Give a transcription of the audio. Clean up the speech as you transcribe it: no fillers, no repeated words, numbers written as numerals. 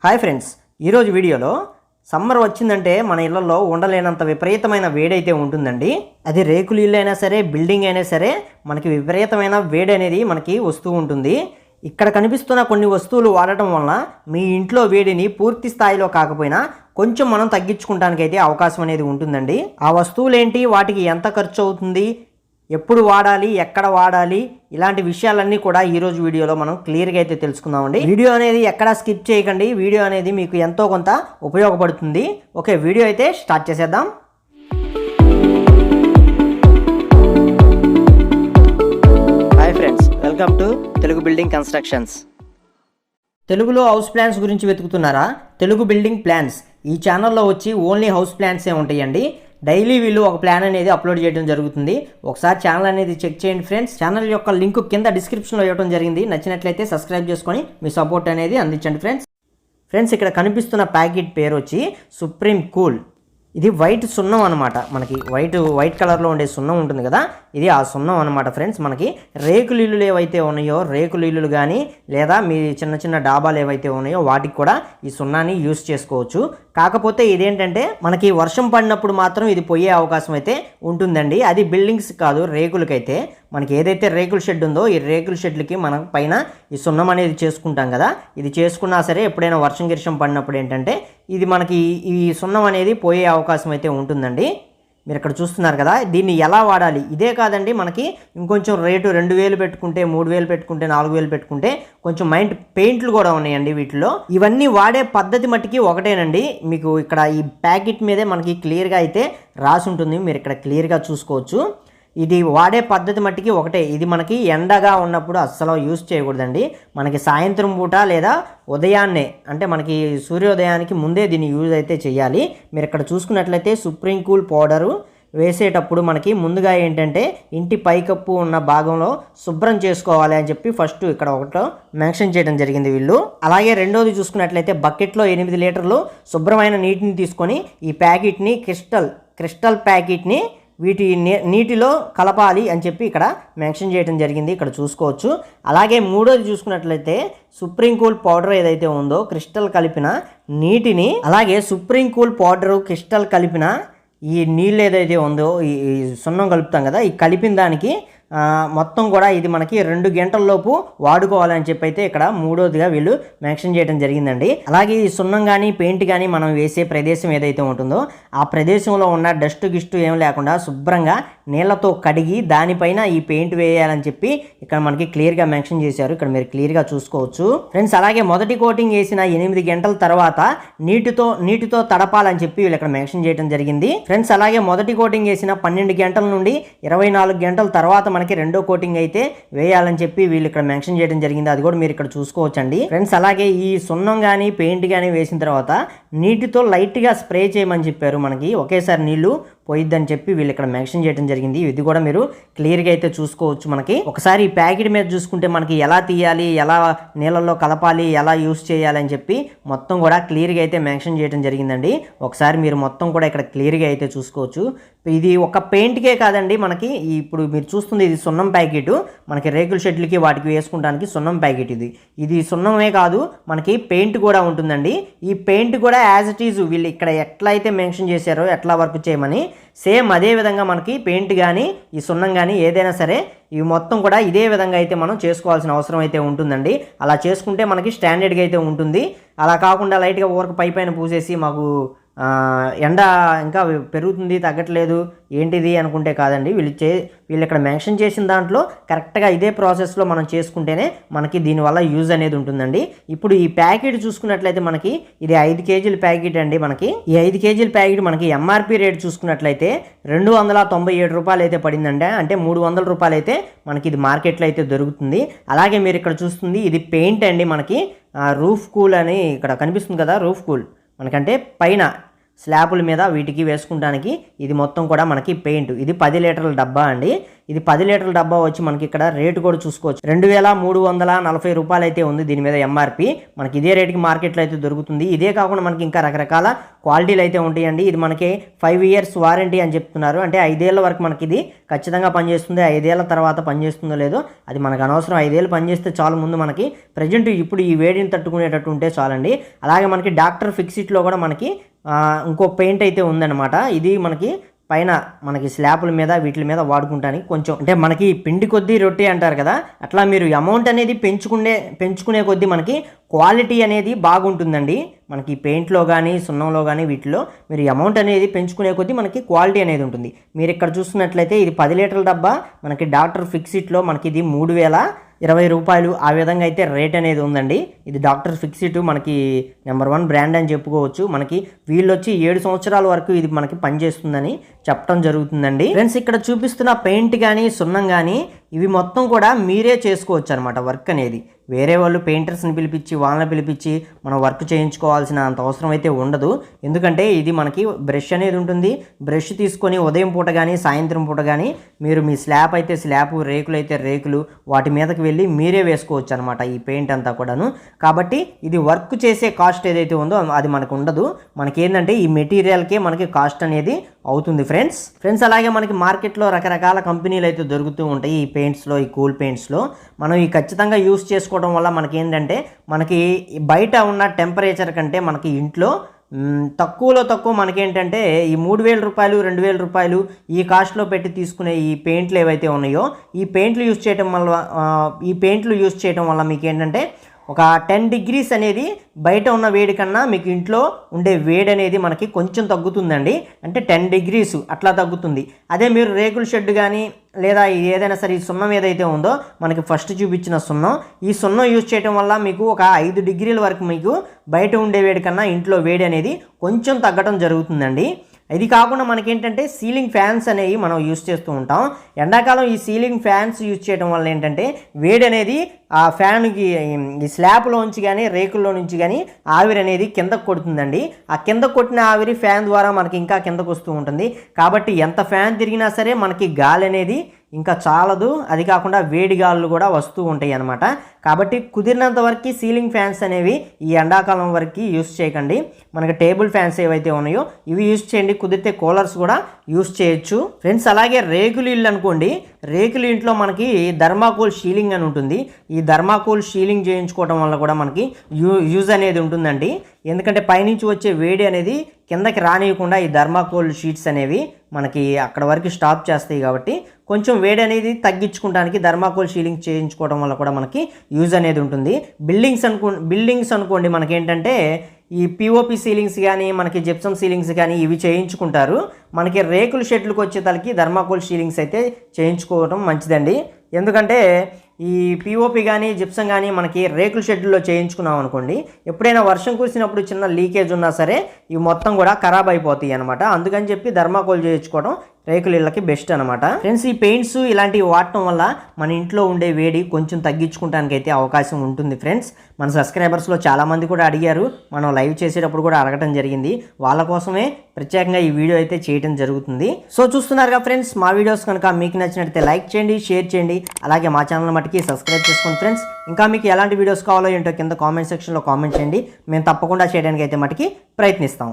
Hi friends, ఈరోజు వీడియోలో summer వచ్చిందంటే మన ఇళ్లలో ఉండలేనంత విపరీతమైన వేడైతే ఉంటుందండి. అది రేకులు ఇల్లు అయినా సరే, బిల్డింగ్ అయినా సరే మనకి విపరీతమైన వేడి అనేది మనకి వస్తూ ఉంటుంది. ఇక్కడ కనిపిస్తున్న కొన్ని వస్తువులు వాడటం వలన మీ ఇంట్లో వేడిని పూర్తి స్థాయిలో కాకపోయినా కొంచెం మనం తగ్గించుకోవడానికైతే అవకాశం అనేది ఉంటుందండి. ఆ వస్తువులు ఏంటి, వాటికి ఎంత ఖర్చు అవుతుంది, ఎప్పుడు వాడాలి, ఎక్కడ వాడాలి, ఇలాంటి విషయాలన్నీ కూడా ఈరోజు వీడియోలో మనం క్లియర్గా అయితే తెలుసుకుందామండి. వీడియో అనేది ఎక్కడా స్కిప్ చేయకండి. వీడియో అనేది మీకు ఎంతో కొంత ఉపయోగపడుతుంది. ఓకే, వీడియో అయితే స్టార్ట్ చేసేద్దాం. Hi friends, welcome to Telugu building constructions. తెలుగులో హౌస్ ప్లాన్స్ గురించి వెతుకుతున్నారా? తెలుగు బిల్డింగ్ ప్లాన్స్ ఈ ఛానల్లో వచ్చి ఓన్లీ హౌస్ ప్లాన్సే ఉంటాయండి. డైలీ వీళ్ళు ఒక ప్లాన్ అనేది అప్లోడ్ చేయడం జరుగుతుంది. ఒకసారి ఛానల్ అనేది చెక్ చేయండి ఫ్రెండ్స్. ఛానల్ యొక్క లింక్ కింద డిస్క్రిప్షన్లో ఇవ్వడం జరిగింది. నచ్చినట్లయితే సబ్స్క్రైబ్ చేసుకొని మీ సపోర్ట్ అనేది అందించండి ఫ్రెండ్స్. ఇక్కడ కనిపిస్తున్న ప్యాకెట్ పేరు వచ్చి సుప్రీం కూల్. ఇది వైట్ సున్నం అనమాట. మనకి వైట్ కలర్లో ఉండే సున్నం ఉంటుంది కదా, ఇది ఆ సున్నం అనమాట ఫ్రెండ్స్. మనకి రేకులు ఇల్లులు ఏవైతే ఉన్నాయో, రేకులు ఇల్లులు కానీ లేదా మీ చిన్న డాబాలు ఏవైతే ఉన్నాయో వాటికి కూడా ఈ సున్నాన్ని యూస్ చేసుకోవచ్చు. కాకపోతే ఇదేంటంటే మనకి వర్షం పడినప్పుడు మాత్రం ఇది పోయే అవకాశం అయితే ఉంటుందండి. అది బిల్డింగ్స్ కాదు, రేకులకైతే. మనకి ఏదైతే రేకుల షెడ్ ఉందో ఈ రేకుల షెడ్లకి మనం పైన ఈ సున్నం అనేది చేసుకుంటాం కదా, ఇది చేసుకున్నా సరే ఎప్పుడైనా వర్షం పడినప్పుడు ఏంటంటే ఇది మనకి ఈ సున్నం అనేది పోయే అవకాశం అయితే ఉంటుందండి. మీరు ఇక్కడ చూస్తున్నారు కదా, దీన్ని ఎలా వాడాలి, ఇదే కాదండి మనకి ఇంకొంచెం రేటు 2000 పెట్టుకుంటే, 3000 పెట్టుకుంటే, 4000 పెట్టుకుంటే కొంచెం పెయింట్లు కూడా ఉన్నాయండి వీటిలో. ఇవన్నీ వాడే పద్ధతి మట్టికి ఒకటేనండి. మీకు ఇక్కడ ఈ ప్యాకెట్ మీదే మనకి క్లియర్గా అయితే రాసి ఉంటుంది, మీరు ఇక్కడ క్లియర్గా చూసుకోవచ్చు. ఇది వాడే పద్ధతి మట్టికి ఒకటే. ఇది మనకి ఎండగా ఉన్నప్పుడు అస్సలు యూజ్ చేయకూడదండి. మనకి సాయంత్రం పూట లేదా ఉదయాన్నే, అంటే మనకి సూర్యోదయానికి ముందే దీన్ని యూజ్ అయితే చేయాలి. మీరు ఇక్కడ చూసుకున్నట్లయితే సుప్రీం కూల్ పౌడరు వేసేటప్పుడు మనకి ముందుగా ఏంటంటే ఇంటి పైకప్పు ఉన్న భాగంలో శుభ్రం చేసుకోవాలి అని చెప్పి ఫస్ట్ ఇక్కడ ఒకటో మెన్షన్ చేయడం జరిగింది వీళ్ళు. అలాగే రెండోది చూసుకున్నట్లయితే బకెట్లో 8 లీటర్లు శుభ్రమైన నీటిని తీసుకొని ఈ ప్యాకెట్ని క్రిస్టల్ ప్యాకెట్ని నీటిలో కలపాలి అని చెప్పి ఇక్కడ మెన్షన్ చేయడం జరిగింది, ఇక్కడ చూసుకోవచ్చు. అలాగే మూడోది చూసుకున్నట్లయితే సుప్రీం కూల్ పౌడర్ ఏదైతే ఉందో క్రిస్టల్ కలిపిన నీటిని, అలాగే సుప్రీం కూల్ పౌడరు క్రిస్టల్ కలిపిన ఈ నీళ్ళు ఏదైతే ఉందో ఈ సున్నం కలుపుతాం కదా, ఈ కలిపిన దానికి మొత్తం కూడా ఇది మనకి 2 గంటల్లోపు వాడుకోవాలని చెప్పి అయితే ఇక్కడ మూడోదిగా వీళ్ళు మెన్షన్ చేయడం జరిగిందండి. అలాగే ఈ సున్నం కానీ పెయింట్ కానీ మనం వేసే ప్రదేశం ఏదైతే ఉంటుందో ఆ ప్రదేశంలో ఉన్న డస్ట్ గిస్ట్ ఏం లేకుండా శుభ్రంగా నీళ్లతో కడిగి దానిపైన ఈ పెయింట్ వేయాలని చెప్పి ఇక్కడ మనకి క్లియర్గా మెన్షన్ చేశారు. ఇక్కడ మీరు క్లియర్గా చూసుకోవచ్చు ఫ్రెండ్స్. అలాగే మొదటి కోటింగ్ వేసిన 8 గంటల తర్వాత నీటితో తడపాలని చెప్పి వీళ్ళు ఇక్కడ మెన్షన్ చేయడం జరిగింది ఫ్రెండ్స్. అలాగే మొదటి కోటింగ్ వేసిన 12 గంటల నుండి 24 గంటల తర్వాత మనకి రెండో కోటింగ్ అయితే వేయాలని చెప్పి వీళ్ళు ఇక్కడ మెన్షన్ చేయడం జరిగింది. అది కూడా మీరు ఇక్కడ చూసుకోవచ్చండి ఫ్రెండ్స్. అలాగే ఈ సున్నం కానీ పెయింట్ కానీ వేసిన తర్వాత నీటితో లైట్గా స్ప్రే చేయమని చెప్పారు. మనకి ఒకేసారి నీళ్లు పోయిద్దని చెప్పి వీళ్ళు ఇక్కడ మెన్షన్ చేయడం జరిగింది. ఇది కూడా మీరు క్లియర్గా అయితే చూసుకోవచ్చు. మనకి ఒకసారి ఈ ప్యాకెట్ మీద చూసుకుంటే మనకి ఎలా తీయాలి, ఎలా నీళ్ళల్లో కలపాలి, ఎలా యూస్ చేయాలి అని చెప్పి మొత్తం కూడా క్లియర్గా అయితే మెన్షన్ చేయడం జరిగిందండి. ఒకసారి మీరు మొత్తం కూడా ఇక్కడ క్లియర్గా అయితే చూసుకోవచ్చు. ఇది ఒక పెయింట్కే కాదండి, మనకి ఇప్పుడు మీరు చూస్తుంది ఇది సున్నం ప్యాకెట్. మనకి రేకుల షెడ్లకి వాటికి వేసుకుంటానికి సున్నం ప్యాకెట్ ఇది సున్నమే కాదు, మనకి పెయింట్ కూడా ఉంటుందండి. ఈ పెయింట్ కూడా యాజ్ ఇట్ ఈజ్ వీళ్ళు ఇక్కడ ఎట్లా అయితే మెన్షన్ చేశారో ఎట్లా వర్క్ చేయమని సేమ్ అదే విధంగా మనకి పెయింట్ కానీ ఈ సున్నం కానీ ఏదైనా సరే ఇవి మొత్తం కూడా ఇదే విధంగా అయితే మనం చేసుకోవాల్సిన అవసరం అయితే ఉంటుందండి. అలా చేసుకుంటే మనకి స్టాండర్డ్గా అయితే ఉంటుంది. అలా కాకుండా లైట్గా ఊరకు పైన పూసేసి మాకు ఎండ ఇంకా పెరుగుతుంది, తగ్గట్లేదు, ఏంటిది అనుకుంటే కాదండి. వీళ్ళు ఇక్కడ మెన్షన్ చేసిన దాంట్లో కరెక్ట్గా ఇదే ప్రాసెస్లో మనం చేసుకుంటేనే మనకి దీనివల్ల యూజ్ అనేది ఉంటుందండి. ఇప్పుడు ఈ ప్యాకెట్ చూసుకున్నట్లయితే మనకి ఇది 5 కేజీల ప్యాకెట్ అండి. మనకి ఈ 5 కేజీల ప్యాకెట్ మనకి ఎంఆర్పి రేట్ చూసుకున్నట్లయితే 297 రూపాయలు అయితే పడిందండి. అంటే 300 రూపాయలు అయితే మనకి ఇది మార్కెట్లో అయితే దొరుకుతుంది. అలాగే మీరు ఇక్కడ చూస్తుంది ఇది పెయింట్ అండి. మనకి రూఫ్ కూల్ అని ఇక్కడ కనిపిస్తుంది కదా, రూఫ్ కూల్ మనకంటే పైన స్లాపుల మీద వీటికి వేసుకుంటానికి ఇది మొత్తం కూడా మనకి పెయింట్. ఇది 10 లీటర్ల డబ్బా అండి. ఇది 10 లీటర్ల డబ్బా వచ్చి మనకి ఇక్కడ రేటు కూడా చూసుకోవచ్చు. 2340 రూపాయలు అయితే ఉంది దీని మీద ఎంఆర్పి. మనకి ఇదే రేటుకి మార్కెట్లో అయితే దొరుకుతుంది. ఇదే కాకుండా మనకి ఇంకా రకరకాల క్వాలిటీలు అయితే ఉంటాయండి. ఇది మనకి 5 ఇయర్స్ వారంటీ అని చెప్తున్నారు. అంటే 5 ఏళ్ల వరకు మనకి ఇది ఖచ్చితంగా పనిచేస్తుంది. 5 ఏళ్ల తర్వాత పనిచేస్తుందో లేదో అది మనకు అనవసరం. 5 ఏళ్ళు పనిచేస్తే చాలు. ముందు మనకి ప్రజెంట్ ఇప్పుడు ఈ వేడిని తట్టుకునేటట్టు ఉంటే చాలండి. అలాగే మనకి డాక్టర్ ఫిక్సిట్లో కూడా మనకి ఇంకో పెయింట్ అయితే ఉందన్నమాట. ఇది మనకి పైన మనకి స్లాపుల మీద వీటి మీద వాడుకుంటానికి కొంచెం అంటే మనకి పిండి కొద్దీ రొట్టె అంటారు కదా, అట్లా మీరు అమౌంట్ అనేది పెంచుకునే కొద్దీ మనకి క్వాలిటీ అనేది బాగుంటుందండి. మనకి పెయింట్లో కానీ సున్నంలో కానీ వీటిలో మీరు అమౌంట్ అనేది పెంచుకునే కొద్దీ మనకి క్వాలిటీ అనేది ఉంటుంది. మీరు ఇక్కడ చూస్తున్నట్లయితే ఇది 10 లీటర్ల డబ్బా మనకి డాక్టర్ ఫిక్సిట్లో మనకి ఇది 3020 రూపాయలు ఆ విధంగా అయితే రేట్ అనేది ఉందండి. ఇది డాక్టర్ ఫిక్సిట్ మనకి నెంబర్ 1 బ్రాండ్ అని చెప్పుకోవచ్చు. మనకి వీళ్ళు వచ్చి 7 సంవత్సరాల వరకు ఇది మనకి పనిచేస్తుందని చెప్పడం జరుగుతుందండి. ఫ్రెండ్స్ ఇక్కడ చూపిస్తున్న పెయింట్ కానీ సున్నం కానీ ఇవి మొత్తం కూడా మీరే చేసుకోవచ్చు అనమాట. వర్క్ అనేది వేరే వాళ్ళు పెయింటర్స్ని పిలిపించి వాళ్ళని పిలిపించి మనం వర్క్ చేయించుకోవాల్సిన అంత అవసరం అయితే ఉండదు. ఎందుకంటే ఇది మనకి బ్రష్ అనేది ఉంటుంది. బ్రష్ తీసుకొని ఉదయం పూట కానీ సాయంత్రం పూట కానీ మీరు మీ స్లాబ్ అయితే స్లాబ్, రేకులు అయితే రేకులు వాటి మీదకి వెళ్ళి మీరే వేసుకోవచ్చు అనమాట ఈ పెయింట్ అంతా కూడాను. కాబట్టి ఇది వర్క్ చేసే కాస్ట్ ఏదైతే ఉందో అది మనకు ఉండదు. మనకి ఏంటంటే ఈ మెటీరియల్కే మనకి కాస్ట్ అనేది అవుతుంది ఫ్రెండ్స్. అలాగే మనకి మార్కెట్లో రకరకాల కంపెనీలు అయితే దొరుకుతూ ఉంటాయి ఈ పెయింట్స్లో, ఈ కూల్ పెయింట్స్లో. మనం ఈ ఖచ్చితంగా యూస్ చేసుకోవడం వల్ల మనకి ఏంటంటే మనకి బయట ఉన్న టెంపరేచర్ కంటే మనకి ఇంట్లో తక్కువలో తక్కువ మనకేంటంటే ఈ 3000 రూపాయలు 2000 రూపాయలు ఈ కాస్ట్లో పెట్టి తీసుకునే ఈ పెయింట్లు ఏవైతే ఉన్నాయో ఈ పెయింట్లు యూస్ చేయడం వల్ల మీకు ఏంటంటే ఒక 10 డిగ్రీస్ అనేది బయట ఉన్న వేడి కన్నా మీకు ఇంట్లో ఉండే వేడి అనేది మనకి కొంచెం తగ్గుతుందండి. అంటే 10 డిగ్రీస్ అట్లా తగ్గుతుంది. అదే మీరు రేకుల షెడ్ కానీ లేదా ఏదైనా సరే ఈ సున్నం ఏదైతే ఉందో మనకి ఫస్ట్ చూపించిన సున్నం, ఈ సున్నం యూజ్ చేయడం వల్ల మీకు ఒక 5 డిగ్రీల వరకు మీకు బయట ఉండే వేడి కన్నా ఇంట్లో వేడి అనేది కొంచెం తగ్గడం జరుగుతుందండి. ఇది కాకుండా మనకేంటంటే సీలింగ్ ఫ్యాన్స్ అనేవి మనం యూజ్ చేస్తూ ఉంటాం. ఎండాకాలం ఈ సీలింగ్ ఫ్యాన్స్ యూజ్ చేయడం వల్ల ఏంటంటే వేడి అనేది ఆ ఫ్యాన్కి ఈ స్లాబ్లోంచి కానీ రేకుల్లో నుంచి కానీ ఆవిరి అనేది కిందకు కొడుతుందండి. ఆ కింద కొట్టిన ఆవిరి ఫ్యాన్ ద్వారా మనకి ఇంకా కిందకు వస్తూ ఉంటుంది. కాబట్టి ఎంత ఫ్యాన్ తిరిగినా సరే మనకి గాలి అనేది ఇంకా చాలదు. అది కాకుండా వేడి గాలులు కూడా వస్తూ ఉంటాయి అన్నమాట. కాబట్టి కుదిరినంత వరకు సీలింగ్ ఫ్యాన్స్ అనేవి ఈ ఎండాకాలం వరకు యూస్ చేయకండి. మనకి టేబుల్ ఫ్యాన్స్ ఏవైతే ఉన్నాయో ఇవి యూస్ చేయండి. కుదిరితే కూలర్స్ కూడా యూస్ చేయొచ్చు ఫ్రెండ్స్. అలాగే రేకులు ఇల్లు అనుకోండి, రేకుల ఇంట్లో మనకి థర్మాకోల్ షీలింగ్ అని ఉంటుంది. ఈ థర్మాకోల్ షీలింగ్ చేయించుకోవడం వల్ల కూడా మనకి యూజ్ అనేది ఉంటుందండి. ఎందుకంటే పైనుంచి వచ్చే వేడి అనేది కిందకి రానియకుండా ఈ థర్మాకోల్ షీట్స్ అనేవి మనకి అక్కడ వరకు స్టాప్ చేస్తాయి. కాబట్టి కొంచెం వేడి అనేది తగ్గించుకోవడానికి థర్మాకోల్ షీలింగ్ చేయించుకోవడం వల్ల కూడా మనకి యూజ్ అనేది ఉంటుంది. బిల్డింగ్స్ అనుకోండి మనకేంటంటే ఈ పిఓపి సీలింగ్స్ కానీ మనకి జిప్సమ్ సీలింగ్స్ కానీ ఇవి చేయించుకుంటారు. మనకి రేకుల షెడ్లకు వచ్చేతలకి థర్మాకోల్ షీలింగ్స్ అయితే చేయించుకోవడం మంచిదండి. ఎందుకంటే ఈ పిఓపి కానీ జిప్సమ్ కానీ మనకి రేకుల షెడ్యూల్లో చేయించుకున్నాం అనుకోండి, ఎప్పుడైనా వర్షం కురిసినప్పుడు చిన్న లీకేజ్ ఉన్నా సరే ఇవి మొత్తం కూడా ఖరాబ్ అయిపోతాయి అనమాట. అందుకని చెప్పి థర్మాకోల్ చేయించుకోవడం రేకుల ఇళ్ళకి బెస్ట్ అనమాట. ఫ్రెండ్స్ ఈ పెయింట్స్ ఇలాంటివి వాడటం వల్ల మన ఇంట్లో ఉండే వేడి కొంచెం తగ్గించుకోవడానికి అయితే అవకాశం ఉంటుంది ఫ్రెండ్స్. మన సబ్స్క్రైబర్స్లో చాలామంది కూడా అడిగారు, మనం లైవ్ చేసేటప్పుడు కూడా అడగటం జరిగింది. వాళ్ళ కోసమే ప్రత్యేకంగా ఈ వీడియో అయితే చేయడం జరుగుతుంది. సో చూస్తున్నారుగా ఫ్రెండ్స్, మా వీడియోస్ కనుక మీకు నచ్చినట్లయితే లైక్ చేయండి, షేర్ చేయండి. అలాగే మా ఛానల్ మటుకి సబ్స్క్రైబ్ చేసుకోండి ఫ్రెండ్స్. ఇంకా మీకు ఎలాంటి వీడియోస్ కావాలో ఏంటో కింద కామెంట్ సెక్షన్లో కామెంట్ చేయండి. మేము తప్పకుండా చేయడానికి అయితే మటుకి ప్రయత్నిస్తాం.